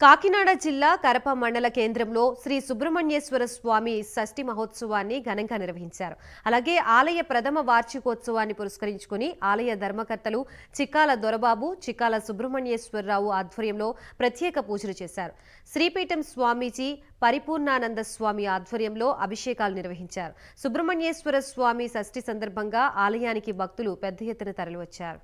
కాకినాడ జిల్లా కరప మండల కేంద్రంలో శ్రీ సుబ్రహ్మణ్యేశ్వర స్వామి షష్ఠి మహోత్సవాన్ని ఘనంగా నిర్వహించారు. అలాగే ఆలయ ప్రథమ వార్షికోత్సవాన్ని పురస్కరించుకుని ఆలయ ధర్మకర్తలు చిక్కాల దొరబాబు, చిక్కాల సుబ్రహ్మణ్యేశ్వరరావు ఆధ్వర్యంలో ప్రత్యేక పూజలు చేశారు. శ్రీపీఠం స్వామీజీ పరిపూర్ణానంద స్వామి ఆధ్వర్యంలో అభిషేకాలు నిర్వహించారు. సుబ్రహ్మణ్యేశ్వర స్వామి షష్ఠి సందర్భంగా ఆలయానికి భక్తులు పెద్ద ఎత్తున తరలివచ్చారు.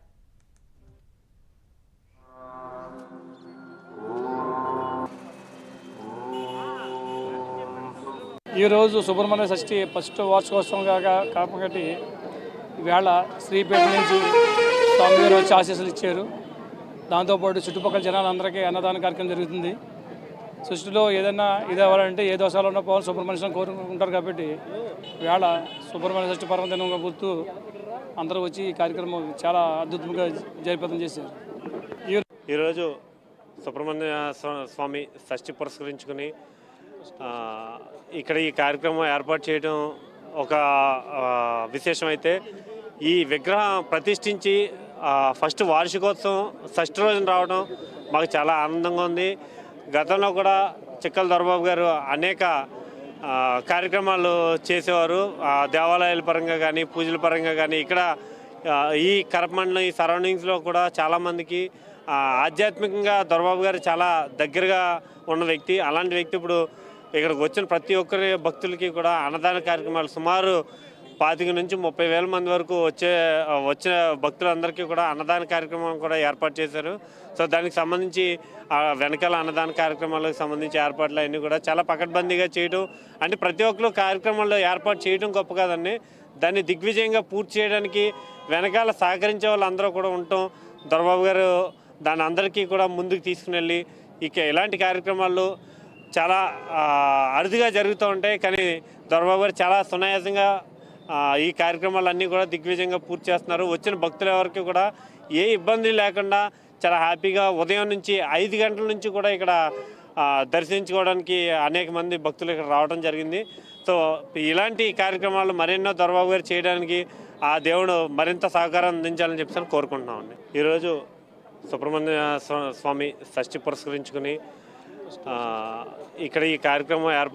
ఈరోజు సుబ్రహ్మణ్య షష్ఠి ఫస్ట్ వార్షికోత్సవంగా కాబట్టి ఈవేళ శ్రీపేట నుంచి స్వామివారు వచ్చి ఆశీస్సులు ఇచ్చారు. దాంతోపాటు చుట్టుపక్కల జనాలందరికీ అన్నదాన కార్యక్రమం జరుగుతుంది. సృష్టిలో ఏదైనా ఇది అవ్వాలంటే ఏ దోషాలు ఉన్నా పోవాలి సుబ్రహ్మణ్యం కోరుకుంటారు. కాబట్టి ఈవేళ సుబ్రహ్మణ్య షష్ఠి పర్వదినంగా గుర్తు అందరూ వచ్చి ఈ కార్యక్రమం చాలా అద్భుతంగా జయప్రదం చేశారు. ఈరోజు సుబ్రహ్మణ్య స్వామి షష్ఠి పురస్కరించుకుని ఇక్కడ ఈ కార్యక్రమం ఏర్పాటు చేయడం ఒక విశేషం. అయితే ఈ విగ్రహం ప్రతిష్ఠించి ఫస్ట్ వార్షికోత్సవం షష్ఠి రోజున రావడం మాకు చాలా ఆనందంగా ఉంది. గతంలో కూడా చిక్కల దొరబాబు గారు అనేక కార్యక్రమాలు చేసేవారు. దేవాలయాల పరంగా కానీ పూజల పరంగా కానీ ఇక్కడ ఈ కరపమండలం ఈ సరౌండింగ్స్లో కూడా చాలామందికి ఆధ్యాత్మికంగా దొరబాబు గారు చాలా దగ్గరగా ఉన్న వ్యక్తి. అలాంటి వ్యక్తి ఇప్పుడు ఇక్కడికి వచ్చిన ప్రతి ఒక్కరి భక్తులకి కూడా అన్నదాన కార్యక్రమాలు సుమారు 25 నుంచి 30,000 మంది వరకు వచ్చిన భక్తులందరికీ కూడా అన్నదాన కార్యక్రమం కూడా ఏర్పాటు చేశారు. సో దానికి సంబంధించి వెనకాల అన్నదాన కార్యక్రమాలకు సంబంధించి ఏర్పాట్లు అన్నీ కూడా చాలా పకడ్బందీగా చేయడం, అంటే ప్రతి ఒక్కరు కార్యక్రమాల్లో ఏర్పాటు చేయడం గొప్ప కాదండి, దాన్ని దిగ్విజయంగా పూర్తి చేయడానికి వెనకాల సహకరించే వాళ్ళందరూ కూడా ఉండటం. దొరబాబు గారు దాన్ని అందరికీ కూడా ముందుకు తీసుకుని వెళ్ళి ఇక ఇలాంటి కార్యక్రమాల్లో చాలా అరుదుగా జరుగుతూ ఉంటాయి. కానీ దొరబాబు గారు చాలా సునాయాసంగా ఈ కార్యక్రమాలన్నీ కూడా దిగ్విజయంగా పూర్తి చేస్తున్నారు. వచ్చిన భక్తుల ఎవరికి కూడా ఏ ఇబ్బంది లేకుండా చాలా హ్యాపీగా ఉదయం నుంచి 5 గంటల నుంచి కూడా ఇక్కడ దర్శించుకోవడానికి అనేక మంది భక్తులు ఇక్కడ రావడం జరిగింది. సో ఇలాంటి కార్యక్రమాలు మరెన్నో దొరబాబు గారు చేయడానికి ఆ దేవుడు మరింత సహకారం అందించాలని చెప్పి కోరుకుంటున్నామండి. ఈరోజు సుబ్రహ్మణ్య స్వామి షష్ఠి పురస్కరించుకుని ఇక్కడ ఈ కార్యక్రమం ఏర్పాటు